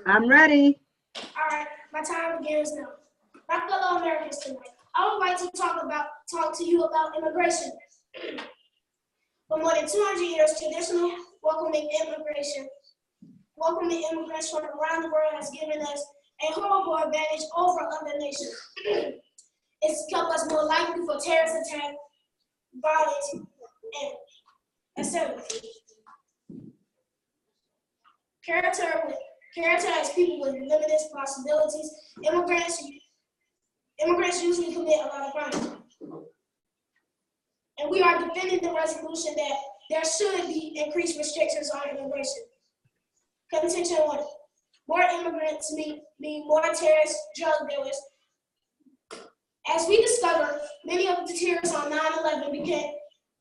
I'm ready. All right, my time begins now. My fellow Americans tonight, I would like to talk to you about immigration. For more than 200 years, traditional welcoming immigrants from around the world has given us a horrible advantage over other nations. It's kept us more likely for terrorist attack, violence, and etc. Characterized people with limited possibilities, immigrants usually commit a lot of crime. And we are defending the resolution that there should be increased restrictions on immigration. Contention 1. More immigrants mean more terrorist drug dealers. As we discovered, many of the terrorists on 9/11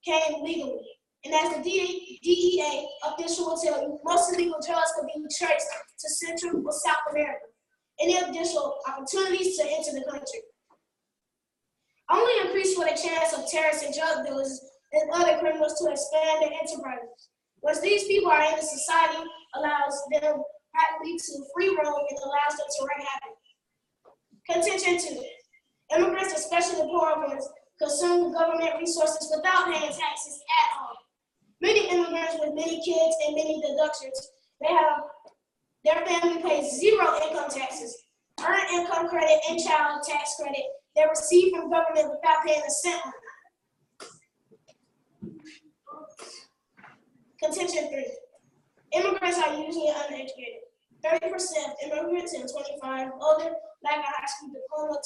came legally. And as the DEA official will tell you, most illegal drugs can be traced to Central or South America. Any additional opportunities to enter the country only increase for the chance of terrorists and drug dealers and other criminals to expand their enterprises. Once these people are in the society, allows them practically to free roam and allows them to wreak havoc. Contention 2. Immigrants, especially the poor ones, consume government resources without paying taxes at all. Many immigrants with many kids and many deductions, their family pays 0 income taxes, earned income credit and child tax credit they receive from government without paying a cent on it. Contention 3. Immigrants are usually uneducated. 30% immigrants in 25 older lack a high school diploma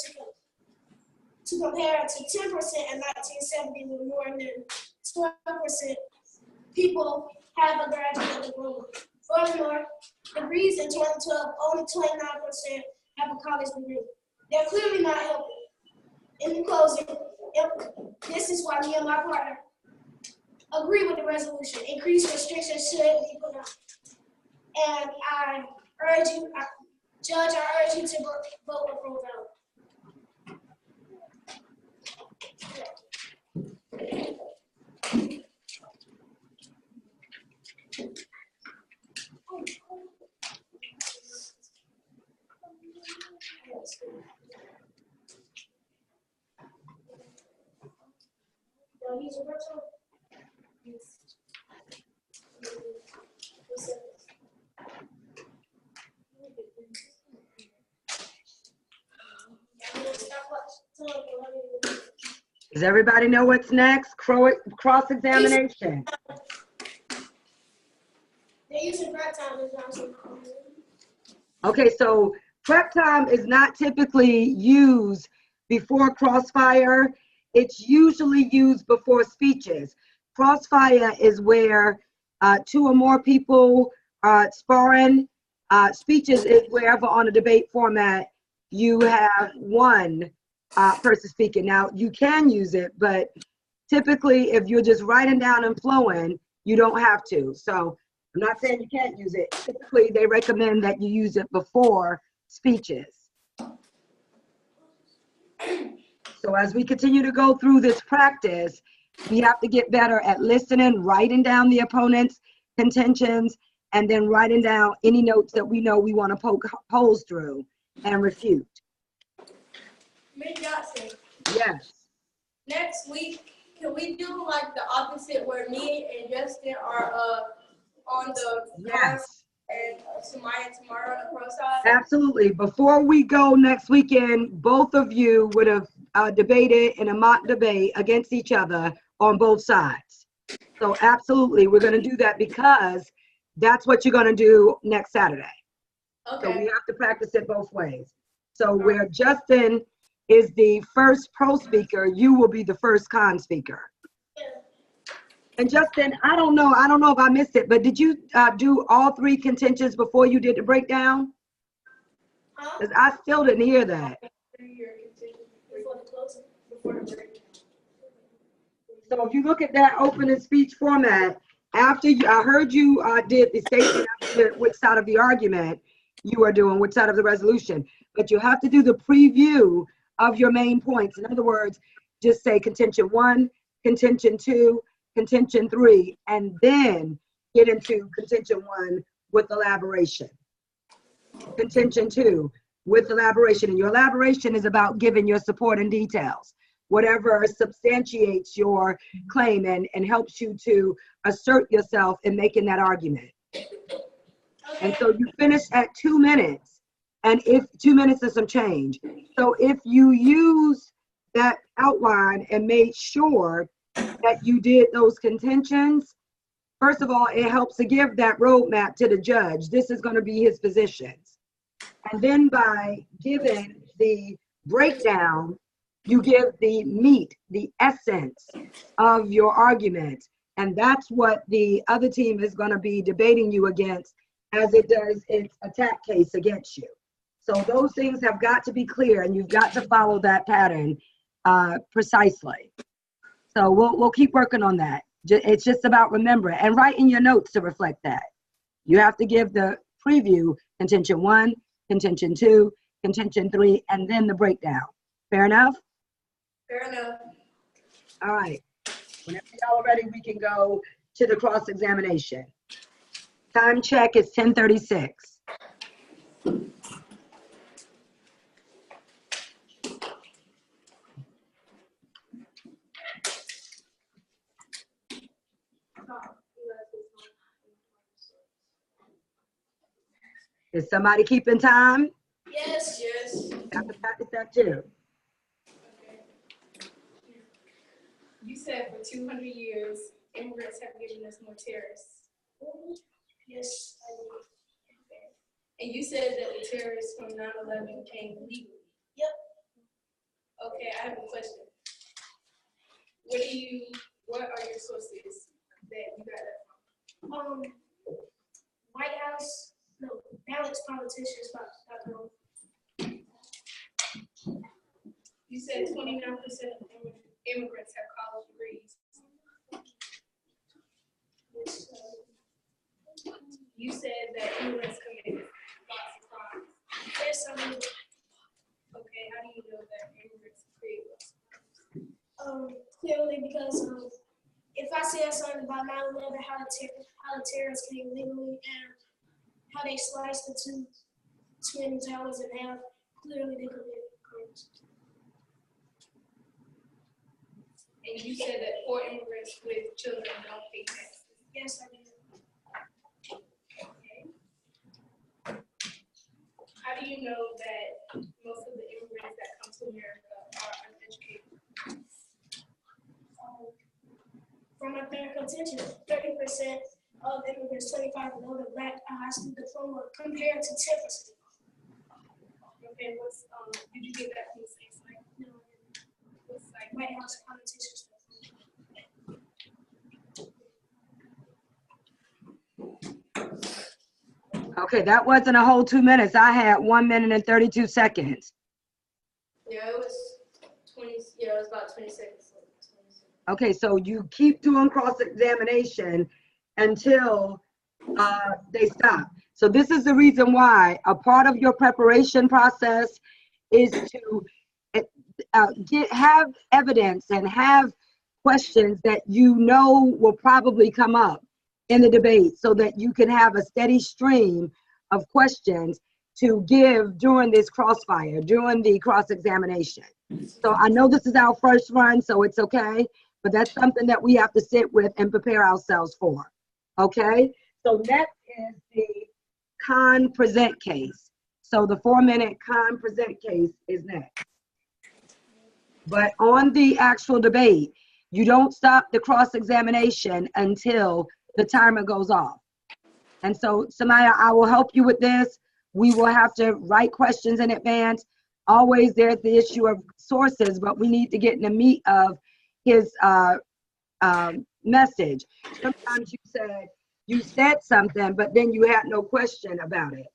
to compare to 10% in 1970 with more than 12% people have a graduate diploma. Furthermore, degrees in 2012, only 29% have a college degree. They're clearly not helping. In closing, this is why me and my partner agree with the resolution. Increased restrictions should be put on. And I urge you, Judge, I urge you to vote for pro vote. Does everybody know what's next? Cross-examination. They're using prep time as well. Okay, so prep time is not typically used before crossfire. It's usually used before speeches. Crossfire is where 2 or more people are sparring. Speeches is wherever on a debate format you have 1 person speaking. Now, you can use it, but typically if you're just writing down and flowing, you don't have to. So I'm not saying you can't use it. Typically, they recommend that you use it before speeches. So as we continue to go through this practice, we have to get better at listening, writing down the opponent's contentions, and then writing down any notes that we know we want to poke holes through and refute. Ms. Johnson, Yes. next week, can we do like the opposite where me and Justin are on the Yes. and Samaya and Tamara on the pro side? Absolutely. Before we go next weekend, both of you would have debated in a mock debate against each other on both sides. So absolutely, we're going to do that because that's what you're going to do next Saturday. Okay. So we have to practice it both ways. So where Justin is the first pro speaker, you will be the first con speaker. And Justin, I don't know if I missed it, but did you do all 3 contentions before you did the breakdown? Because I still didn't hear that. So if you look at that opening speech format, after I heard you did the statement after which side of the argument you are doing, which side of the resolution, but you have to do the preview of your main points. In other words, just say contention 1, contention 2, contention 3, and then get into contention 1 with elaboration. Contention 2, with elaboration. And your elaboration is about giving your support and details, whatever substantiates your claim and helps you to assert yourself in making that argument. And so you finish at 2 minutes, and if 2 minutes is some change. So if you use that outline and made sure that you did those contentions, first of all, it helps to give that roadmap to the judge. This is going to be his positions. And then by giving the breakdown, you give the meat, the essence of your argument. And that's what the other team is going to be debating you against as it does its attack case against you. So those things have got to be clear, and you've got to follow that pattern precisely. So we'll keep working on that. It's just about remembering and writing your notes to reflect that. You have to give the preview, contention 1, contention 2, contention 3, and then the breakdown. Fair enough? Fair enough. All right. Whenever y'all are ready, we can go to the cross-examination. Time check is 10:36. Is somebody keeping time? Yes. Yes. Have to practice that too. Okay. You said for 200 years, immigrants have given us more terrorists. Yes, I do. And you said that the terrorists from 9/11 came legally. Yep. Okay, I have a question. What are your sources that you got that from? White House, no, balancepoliticians.com. You said 29% of immigrants have college degrees. You said that immigrants commit lots of crimes. Yes, I do. Okay, how do you know that immigrants create lots of crimes? Clearly because if I said something about 9/11, how the terrorists came legally and how they sliced the two twin towers in half, clearly they committed crimes. And you said that poor immigrants with children don't pay taxes. Yes, I do. Okay. How do you know that most of the immigrants that come to America are uneducated? From my third contention, 30% of immigrants 25 and older lack a high school diploma compared to 10%. Okay, did you get that from the same site? No, What's like White House politicians. Okay, that wasn't a whole 2 minutes. I had 1 minute and 32 seconds. Yeah, it was 20. Yeah, it was about 20 seconds. Okay, so you keep doing cross-examination until they stop. So this is the reason why a part of your preparation process is to have evidence and have questions that you know will probably come up in the debate so that you can have a steady stream of questions to give during this crossfire, during the cross-examination. So I know this is our first run, so it's okay, but that's something that we have to sit with and prepare ourselves for, okay? So next is the con present case. So the 4-minute con present case is next. But on the actual debate, you don't stop the cross-examination until the timer goes off. And so, Samaya, I will help you with this. We will have to write questions in advance. Always there's the issue of sources, but we need to get in the meat of his message. Sometimes you said something, but then you had no question about it.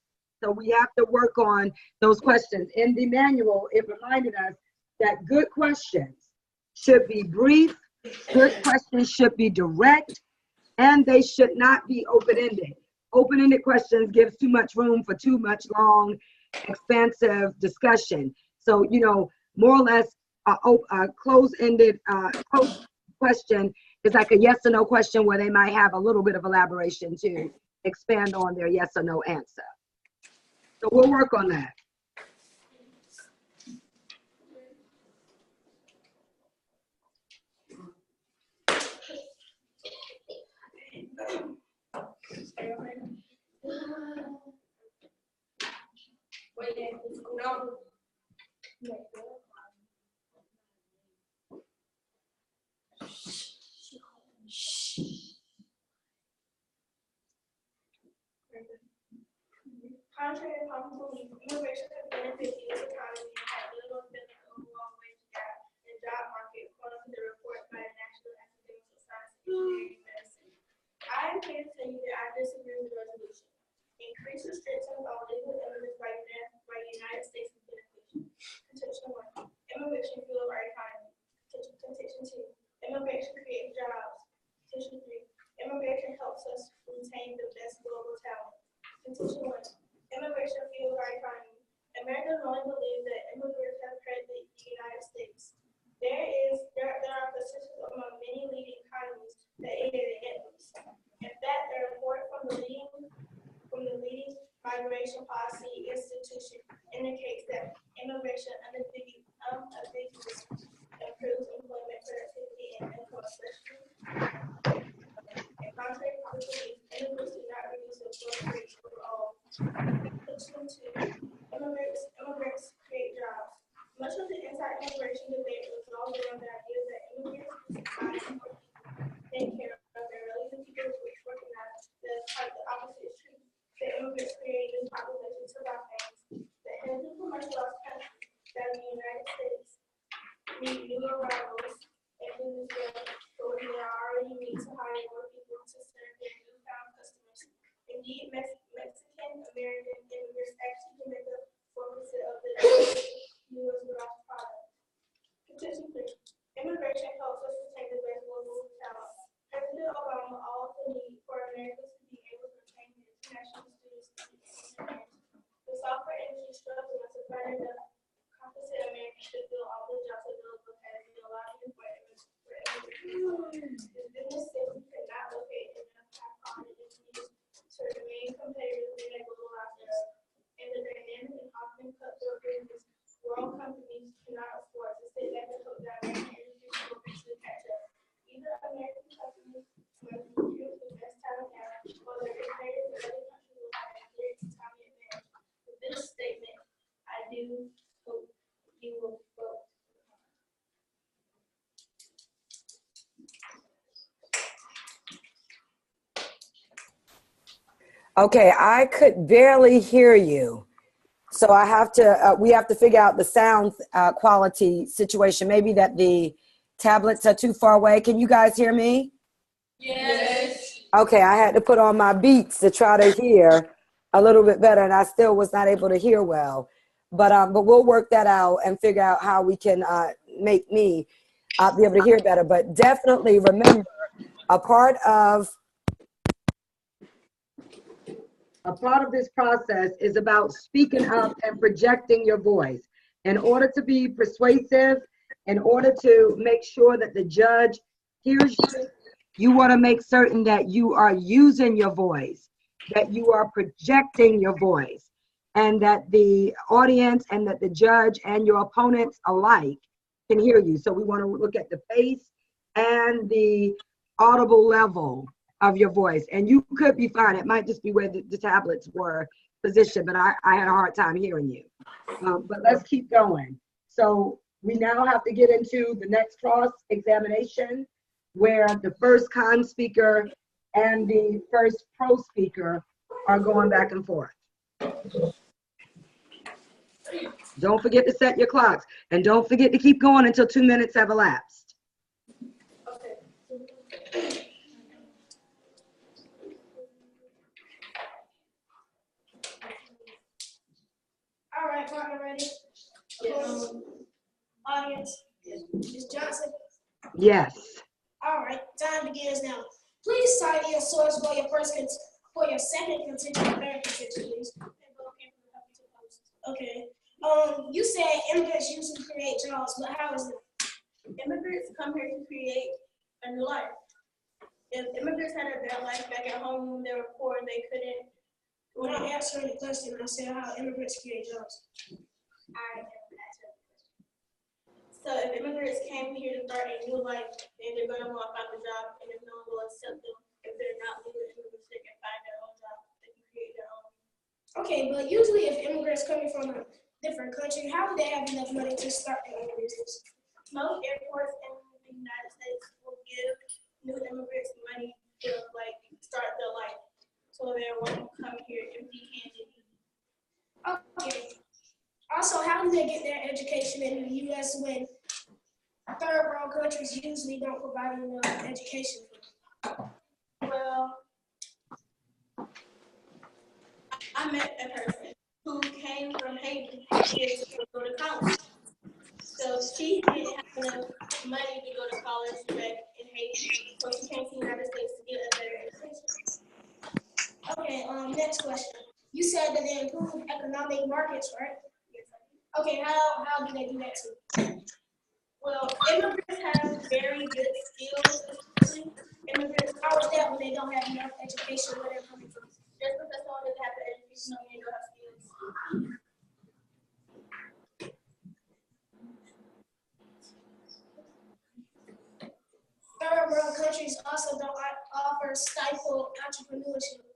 So we have to work on those questions. In the manual, it reminded us that good questions should be brief, good questions should be direct, and they should not be open-ended. Open-ended questions gives too much room for too much long, expansive discussion. So, you know, more or less a close-ended question is like a yes or no question where they might have a little bit of elaboration to expand on their yes or no answer. So we'll work on that. Contrary to popular belief, immigration has benefited the U.S. economy and had little effect on the overall wage gap and job market, according to the report by the National Academy of Science and Engineering Medicine. I am here to tell you that I disagree with the resolution. Increase restrictions on legal immigrants by the United States is beneficial. Contention 1. Immigration fuels our economy. Contention 2. Immigration creates jobs. Contention 3. Immigration helps us retain the best global talent. Contention 1. Immigration fuels our economy. Americans only believe that immigrants have created the United States. There are positions among many leading economies that aid in enemies. In fact, a report from the leading migration policy institution indicates that immigration unambiguously improves employment productivity and income, especially in contrary to belief, immigrants do not reduce employment rates overall. Immigrants create jobs. Much of the anti-immigration debate revolves around the idea that immigrants provide more people take care of their relative people, which recognize that the opposite is true. That immigrants create new populations of our families that heavily commercialized countries that the United States need new arrivals and business but when they already need to hire more people to serve their newfound customers. Indeed, Mexican American immigrants actually make up 4% of the U.S. gross product. Contention 3. Immigration helps us retain the best global talent. President Obama also needs for Americans to be able to retain the international students in their The software industry struggles to find enough competent Americans to fill all the jobs available as the allotment for immigrants. The business system cannot locate enough high-quality engineers to remain competitive in a globalized era. In the dynamic and often cutthroat business, world companies cannot afford to sit back and hope that American industry will eventually catch up. Either American companies must recruit the best talent now, or their competitors in other countries will have a clear economic advantage. With this statement, I do hope you will vote. Okay, I could barely hear you. So I have to, we have to figure out the sound quality situation. Maybe that the tablets are too far away. Can you guys hear me? Yes. Okay, I had to put on my Beats to try to hear a little bit better, and I still was not able to hear well. But we'll work that out and figure out how we can make me be able to hear better. But definitely remember, a part of this process is about speaking up and projecting your voice. In order to be persuasive, in order to make sure that the judge hears you, you want to make certain that you are using your voice, that you are projecting your voice, and that the audience and that the judge and your opponents alike can hear you. So we want to look at the pace and the audible level of your voice. And you could be fine. It might just be where the tablets were positioned, but I had a hard time hearing you. But let's keep going. So we now have to get into the next cross examination, where the first con speaker and the first pro speaker are going back and forth. Don't forget to set your clocks, and don't forget to keep going until 2 minutes have elapsed. All right, partner, ready? Yes. Audience, Ms. Johnson? Yes. All right, time begins now. Please cite your source for your second contention and third contention, please. Okay. You said immigrants usually create jobs, but how is it? Immigrants come here to create a new life. If immigrants had a bad life back at home, they were poor, they couldn't When I'm answering the question, I said how immigrants create jobs. Alright, so if immigrants came here to start a new life, then they're gonna want to find a job, and if no one will accept them, if they're not legal immigrants, they can find their own job. They can create their own. Okay, but usually if immigrants coming from a different country, how would they have enough money to start their own business? Most airports in the United States will give new immigrants money to like start their life, so they won't come here empty-handed. Okay. Also, how do they get their education in the U.S. when third world countries usually don't provide enough education for them? Well, I met a person who came from Haiti to go to college. So she didn't have enough money to go to college back in Haiti, so she came to the United States to get a better education. Okay, next question. You said that they improve economic markets, right? Okay, how do they do that too? Well, immigrants have very good skills. Immigrants, How is that when they don't have enough education where they're coming from? just because someone doesn't have the education, no, they don't have skills. Third world countries also don't offer stifle entrepreneurship.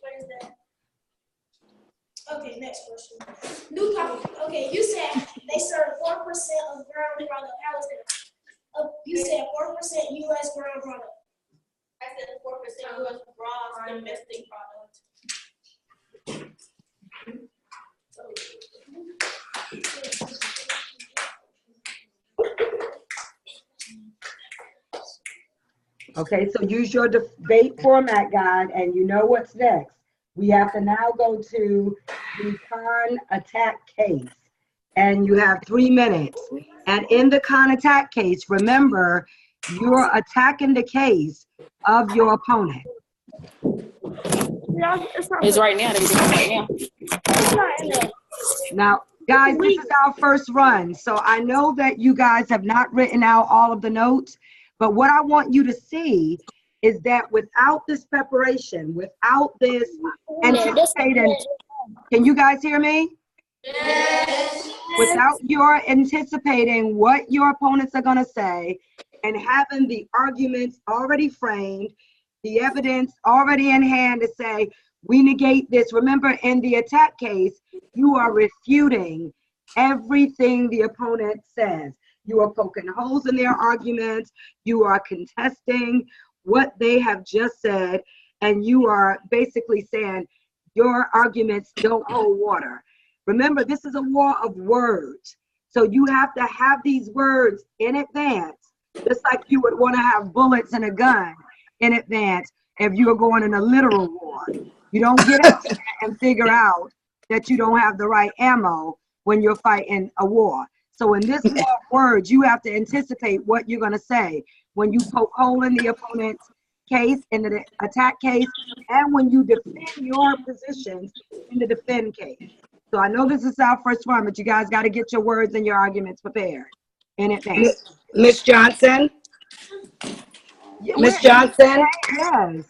What is that? Okay, next question. Okay, you said they serve 4% of ground product. How is that? You said 4% U.S. ground product. I said 4% was gross domestic product. Okay, so use your debate format guide, and you know what's next. We have to now go to the con attack case, and you have 3 minutes. And in the con attack case, remember, you're attacking the case of your opponent. It's right now. They right now. Now, guys, this is our first run, so I know that you guys have not written out all of the notes, but what I want you to see is that without this preparation, without this anticipating, can you guys hear me? Yes. Without your anticipating what your opponents are going to say and having the arguments already framed, the evidence already in hand to say, we negate this. Remember, in the attack case, you are refuting everything the opponent says. You are poking holes in their arguments. You are contesting what they have just said. And you are basically saying your arguments don't hold water. Remember, this is a war of words. So you have to have these words in advance, just like you would want to have bullets in a gun in advance if you were going in a literal war. You don't get out there and figure out that you don't have the right ammo when you're fighting a war. So in this war of words, you have to anticipate what you're going to say when you poke hole in the opponent's case, in the attack case, and when you defend your positions in the defend case. So I know this is our first one, but you guys got to get your words and your arguments prepared in advance. Miss Johnson? Miss Johnson? Yes.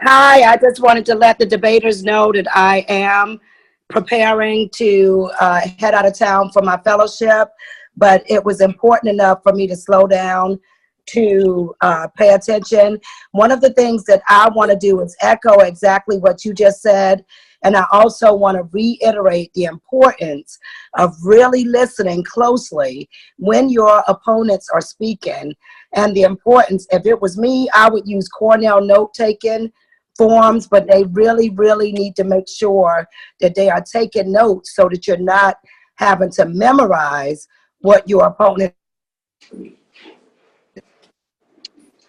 Hi, I just wanted to let the debaters know that I am preparing to head out of town for my fellowship, but it was important enough for me to slow down to pay attention. One of the things that I want to do is echo exactly what you just said, and I also want to reiterate the importance of really listening closely when your opponents are speaking, and the importance, if it was me, I would use Cornell note-taking forms, but they really, really need to make sure that they are taking notes so that you're not having to memorize what your opponent.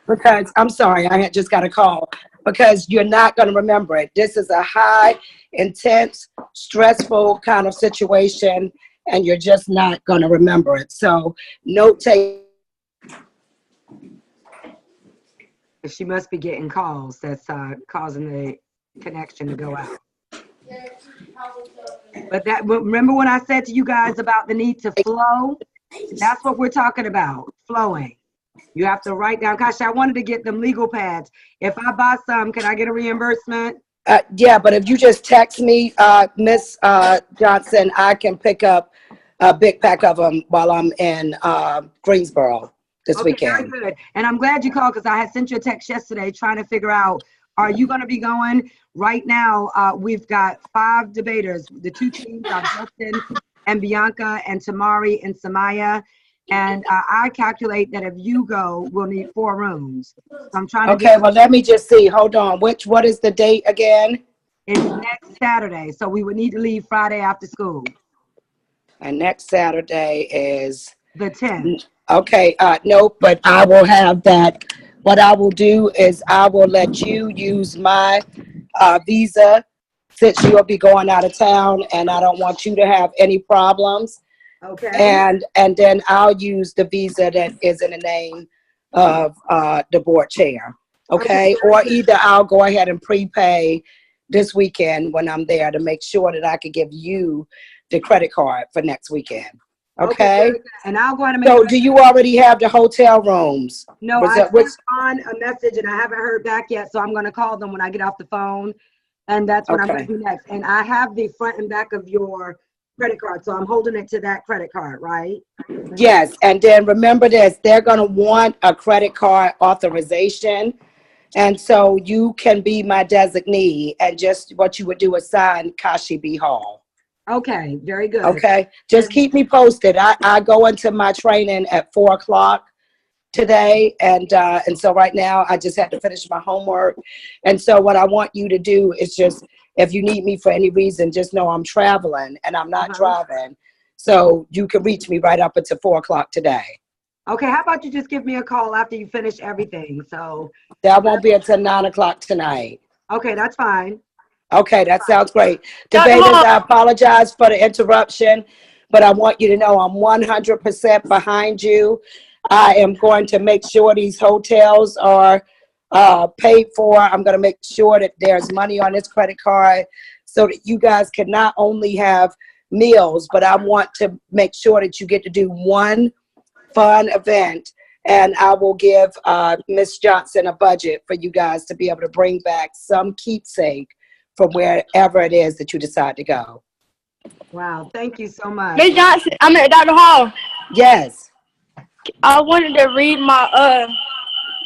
Because, I'm sorry, I had just got a call, because you're not going to remember it. This is a high, intense, stressful kind of situation, and you're just not going to remember it. So, note take. She must be getting calls that's causing the connection to go out. But that, remember when I said to you guys about the need to flow? That's what we're talking about, flowing. You have to write down. Gosh, I wanted to get them legal pads. If I buy some, can I get a reimbursement? Yeah, but if you just text me, Miss Johnson, I can pick up a big pack of them while I'm in Greensboro this Okay, very weekend. good. And I'm glad you called because I had sent you a text yesterday trying to figure out, are you going to be going? Right now, we've got 5 debaters. The 2 teams are Justin and Bianca and Tamari and Samaya. And I calculate that if you go, we'll need 4 rooms. So I'm trying to Okay, well, let me just see. Hold on. What is the date again? It's next Saturday, so we would need to leave Friday after school. And next Saturday is The 10th. okay. Nope, but I will have that. What I will do is I will let you use my visa since you'll be going out of town, and I don't want you to have any problems. Okay. And then I'll use the visa that is in the name of the board chair. Okay. Or either I'll go ahead and prepay this weekend when I'm there to make sure that I can give you the credit card for next weekend. Okay. And I'll go ahead and make. So do you already have the hotel rooms? No, I sent on a message and I haven't heard back yet, so I'm going to call them when I get off the phone, and that's what I'm going to do next. And I have the front and back of your credit card, so I'm holding it to that credit card, right? Yes, and then remember this, they're going to want a credit card authorization, and so you can be my designee, and just what you would do is sign Kashi B. Hall. Okay, very good. Okay, just keep me posted. I go into my training at 4 o'clock today, and so right now I just had to finish my homework, and so what I want you to do is just, if you need me for any reason, just know I'm traveling and I'm not driving, so you can reach me right up until 4 o'clock today. Okay, how about you just give me a call after you finish everything? So that won't be until 9 o'clock tonight. Okay, that's fine. Okay, that sounds great. Debaters, I apologize for the interruption, but I want you to know I'm 100% behind you. I am going to make sure these hotels are paid for. I'm going to make sure that there's money on this credit card so that you guys can not only have meals, but I want to make sure that you get to do one fun event. And I will give Ms. Johnson a budget for you guys to be able to bring back some keepsake from wherever it is that you decide to go. Wow, thank you so much. Ms. Johnson, I'm at Dr. Hall. Yes. I wanted to read my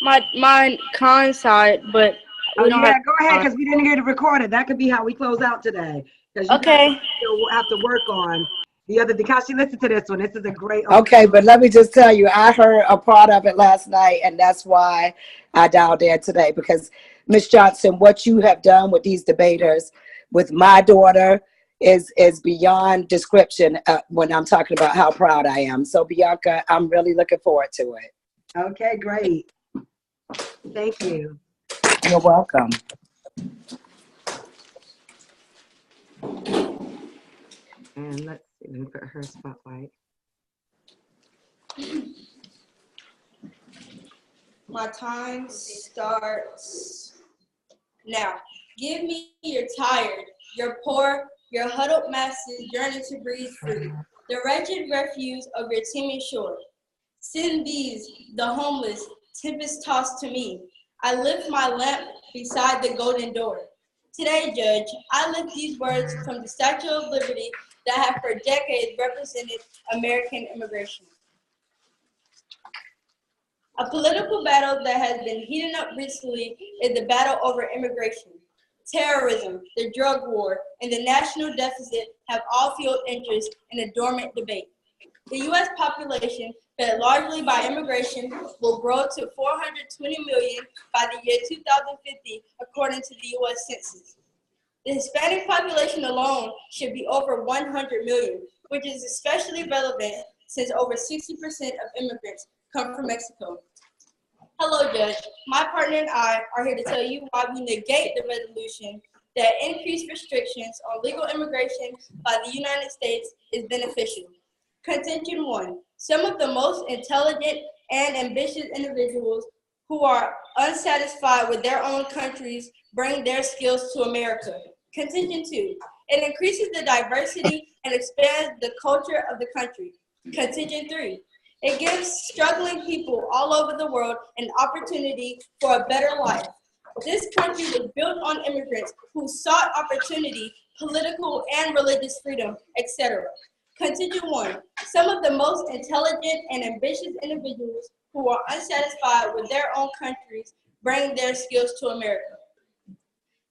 my con side, but oh yeah, go ahead, because we didn't get it recorded. That could be how we close out today. Okay. We'll have to work on the other. Kashi, listen to this one. This is a great. Okay, but let me just tell you, I heard a part of it last night, and that's why I dialed in today. Because Ms. Johnson, what you have done with these debaters, with my daughter, is beyond description when I'm talking about how proud I am. So Bianca, I'm really looking forward to it. Okay, great. Thank you. You're welcome. And let's see, let me put her spotlight. My time starts now. Give me your tired, your poor, your huddled masses yearning to breathe free, the wretched refuse of your teeming shore. Send these, the homeless, tempest-tossed to me. I lift my lamp beside the golden door. Today, Judge, I lift these words from the Statue of Liberty that have for decades represented American immigration. A political battle that has been heating up recently is the battle over immigration. Terrorism, the drug war, and the national deficit have all fueled interest in a dormant debate. The U.S. population, fed largely by immigration, will grow to 420 million by the year 2050, according to the U.S. Census. The Hispanic population alone should be over 100 million, which is especially relevant since over 60% of immigrants come from Mexico. Hello, Judge. My partner and I are here to tell you why we negate the resolution that increased restrictions on legal immigration by the United States is beneficial. Contention 1. Some of the most intelligent and ambitious individuals who are unsatisfied with their own countries bring their skills to America. Contention 2. It increases the diversity and expands the culture of the country. Contention 3. It gives struggling people all over the world an opportunity for a better life. This country was built on immigrants who sought opportunity, political and religious freedom, etc. Contingent 1. Some of the most intelligent and ambitious individuals who are unsatisfied with their own countries bring their skills to America.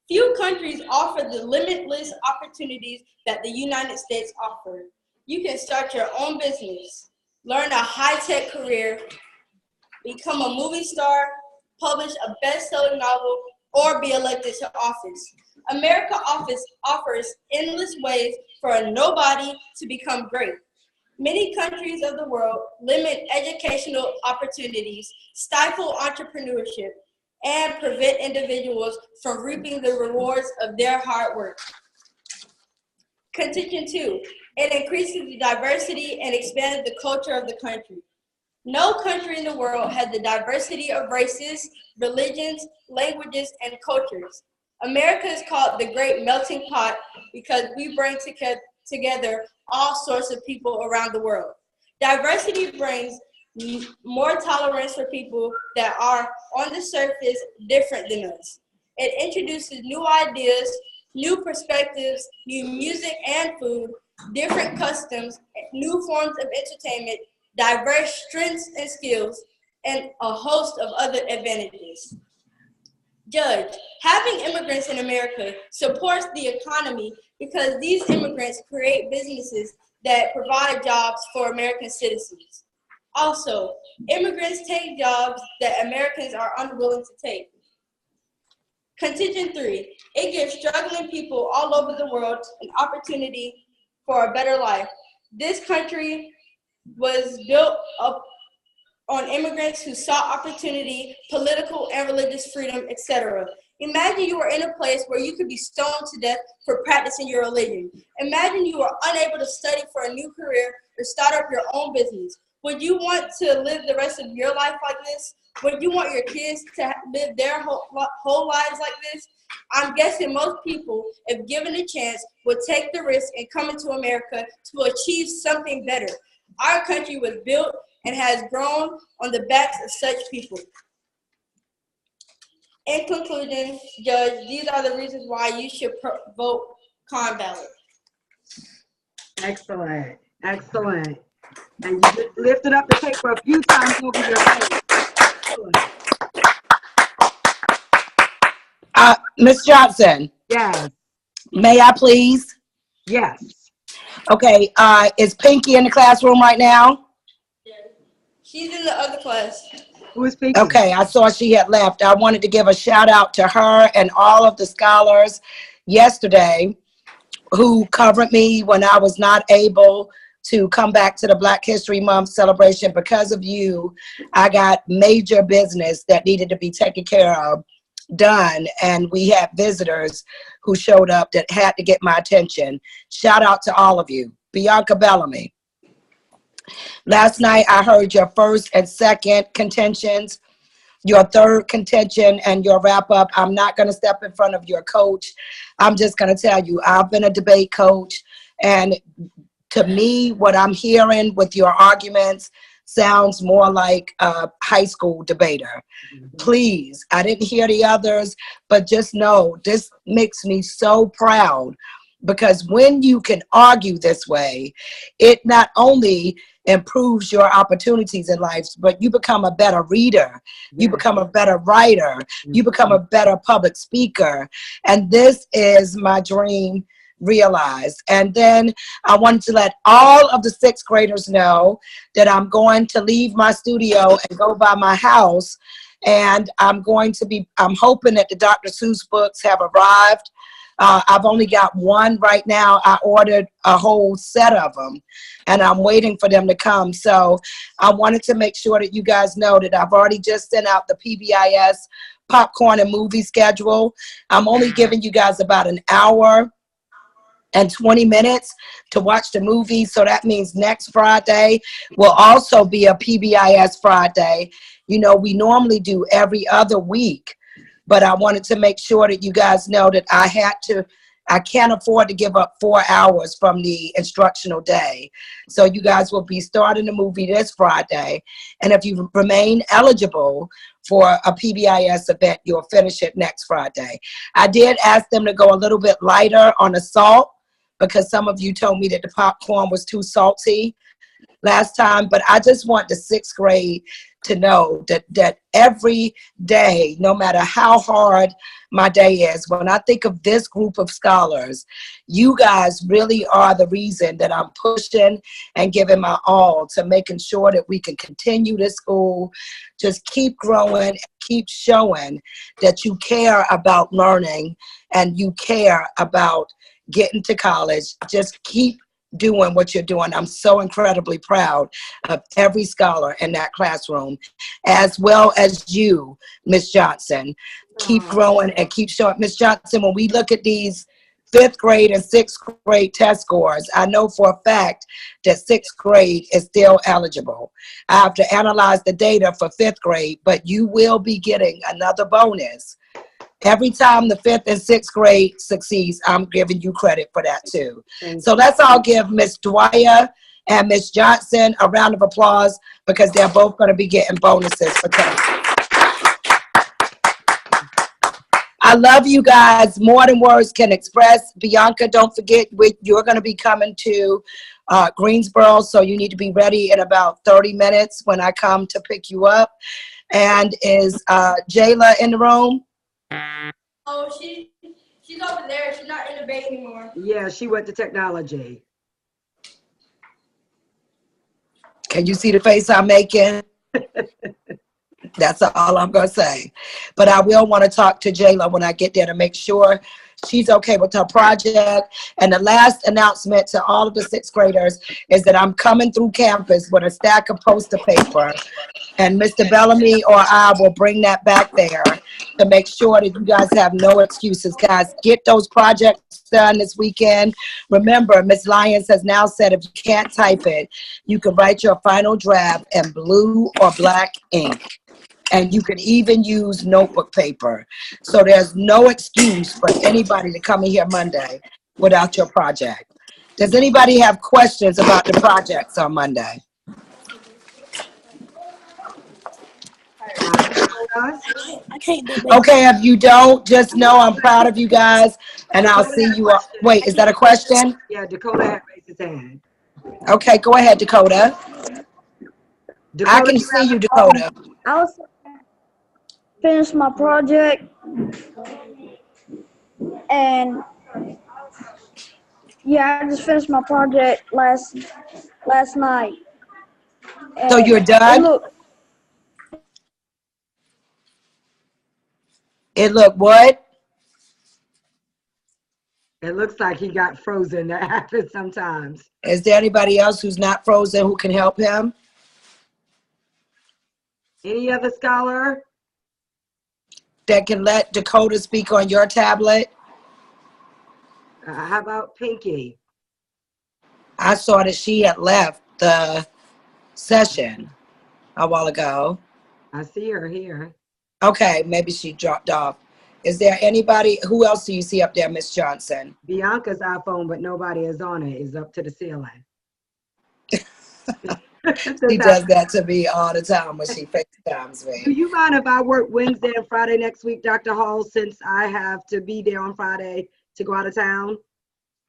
Few countries offer the limitless opportunities that the United States offers. You can start your own business, learn a high-tech career, become a movie star, publish a best-selling novel, or be elected to office. America offers endless ways for a nobody to become great. Many countries of the world limit educational opportunities, stifle entrepreneurship, and prevent individuals from reaping the rewards of their hard work. Contingent 2, it increases the diversity and expands the culture of the country. No country in the world has the diversity of races, religions, languages, and cultures. America is called the great melting pot because we bring together all sorts of people around the world. Diversity brings more tolerance for people that are on the surface different than us. It introduces new ideas, new perspectives, new music and food, different customs, new forms of entertainment, diverse strengths and skills, and a host of other advantages. Judge, having immigrants in America supports the economy because these immigrants create businesses that provide jobs for American citizens. Also, immigrants take jobs that Americans are unwilling to take. Contingent 3, it gives struggling people all over the world an opportunity for a better life. This country was built up on immigrants who sought opportunity, political and religious freedom, etc. Imagine you were in a place where you could be stoned to death for practicing your religion. Imagine you were unable to study for a new career or start up your own business. Would you want to live the rest of your life like this? Would you want your kids to live their whole lives like this? I'm guessing most people, if given a chance, would take the risk and come into America to achieve something better. Our country was built and has grown on the backs of such people. In conclusion, Judge, these are the reasons why you should vote con ballot. Excellent, excellent. And you just lifted up the paper a few times over your head. Ms. Johnson, Yes, may I please? yes. Okay, is Pinky in the classroom right now? She's in the other class. Who is speaking? Okay, I saw she had left. I wanted to give a shout out to her and all of the scholars yesterday who covered me when I was not able to come back to the Black History Month celebration. Because of you, I got major business that needed to be taken care of done, and we had visitors who showed up that had to get my attention. Shout out to all of you. Bianca Bellamy. Last night I heard your first and second contentions, your third contention, and your wrap up. I'm not going to step in front of your coach. I'm just going to tell you, I've been a debate coach, and to me, what I'm hearing with your arguments sounds more like a high school debater. Please, I didn't hear the others, but just know this makes me so proud, because when you can argue this way, it not only improves your opportunities in life, but you become a better reader, you become a better writer, you become a better public speaker. And this is my dream realized. And then I wanted to let all of the sixth graders know that I'm going to leave my studio and go by my house. And I'm hoping that the Dr. Seuss books have arrived. I've only got one right now. I ordered a whole set of them, and I'm waiting for them to come. So I wanted to make sure that you guys know that I've already just sent out the PBIS popcorn and movie schedule. I'm only giving you guys about an hour and 20 minutes to watch the movie. So that means next Friday will also be a PBIS Friday. You know, we normally do every other week, but I wanted to make sure that you guys know that I had to I can't afford to give up 4 hours from the instructional day. So you guys will be starting the movie this Friday. And if you remain eligible for a PBIS event, you'll finish it next Friday. I did ask them to go a little bit lighter on the salt because some of you told me that the popcorn was too salty last time, but I just want the 6th grade to know that every day, no matter how hard my day is, when I think of this group of scholars, you guys really are the reason that I'm pushing and giving my all to making sure that we can continue this school, just keep growing, keep showing that you care about learning and you care about getting to college. Just keep doing what you're doing. I'm so incredibly proud of every scholar in that classroom, as well as you, Miss Johnson. Keep growing and keep showing. Miss Johnson, when we look at these 5th grade and 6th grade test scores, I know for a fact that 6th grade is still eligible. I have to analyze the data for 5th grade, but you will be getting another bonus. Every time the 5th and 6th grade succeeds, I'm giving you credit for that too. So let's all give Miss Dwyer and Miss Johnson a round of applause because they're both going to be getting bonuses for tonight. I love you guys more than words can express. Bianca, don't forget, you're going to be coming to Greensboro, so you need to be ready in about 30 minutes when I come to pick you up. And is Jayla in the room? Oh, she's over there. She's not in the bay anymore. Yeah, she went to technology. Can you see the face I'm making? That's all I'm going to say. But I will want to talk to Jayla when I get there to make sure she's okay with her project. And the last announcement to all of the 6th graders is that I'm coming through campus with a stack of poster paper. And Mr. Bellamy or I will bring that back there to make sure that you guys have no excuses. Guys, get those projects done this weekend. Remember, Ms. Lyons has now said if you can't type it, you can write your final draft in blue or black ink. And you can even use notebook paper. So there's no excuse for anybody to come in here Monday without your project. Does anybody have questions about the projects on Monday? I can't do that. Okay, if you don't, just know I'm proud of you guys, and I'll see you. Wait, is that a question? Yeah, Dakota had raised his hand. Okay, go ahead, Dakota. I can see you, Dakota. I was finished my project, and yeah, I just finished my project last night. So you're done? It looked what? It looks like he got frozen. That happens sometimes. Is there anybody else who's not frozen who can help him? Any other scholar? That can let Dakota speak on your tablet? How about Pinky? I saw that she had left the session a while ago. I see her here. Okay, maybe she dropped off. Is there anybody, who else do you see up there, Miss Johnson? Bianca's iPhone, but nobody is on it, is up to the ceiling. She does that to me all the time when she FaceTimes me. Do you mind if I work Wednesday and Friday next week, Dr. Hall, since I have to be there on Friday to go out of town?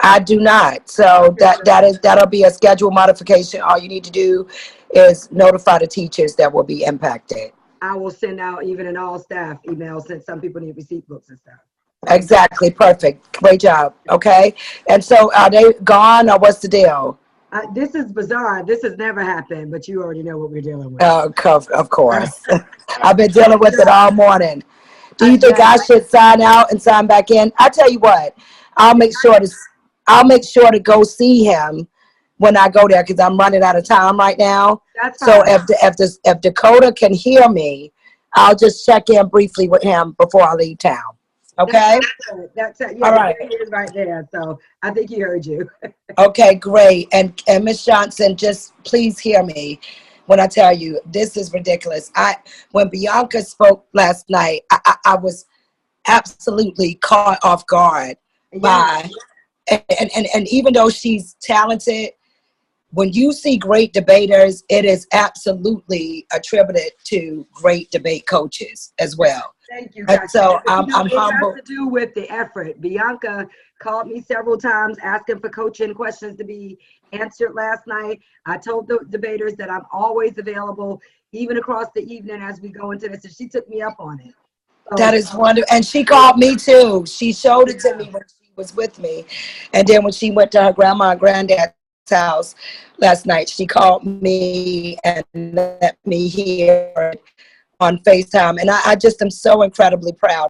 I do not. So that'll be a schedule modification. All you need to do is notify the teachers that will be impacted. I will send out even an all staff email since some people need receipt books and stuff. Exactly. Perfect. Great job. Okay. And so are they gone or what's the deal? This is bizarre. This has never happened, but you already know what we're dealing with. Of course. I've been dealing with it all morning. Do you think I should sign out and sign back in? I tell you what, I'll make sure to go see him when I go there because I'm running out of time right now. That's so fine. if Dakota can hear me, I'll just check in briefly with him before I leave town. Okay? That's it. Yeah, all right. He is right there. So I think he heard you. Okay, great. And Ms. Johnson, just please hear me when I tell you this is ridiculous. When Bianca spoke last night, I was absolutely caught off guard by. And even though she's talented, when you see great debaters, it is absolutely attributed to great debate coaches as well. Thank you, And Kisha. so You I'm know, it humble. has to do with the effort. Bianca called me several times asking for coaching questions to be answered last night. I told the debaters that I'm always available, even across the evening as we go into this, and she took me up on it. So, That is wonderful. And she called me too. She showed it to me when she was with me. And then when she went to her grandma and granddad's house last night, she called me and let me hear it on FaceTime. And I just am so incredibly proud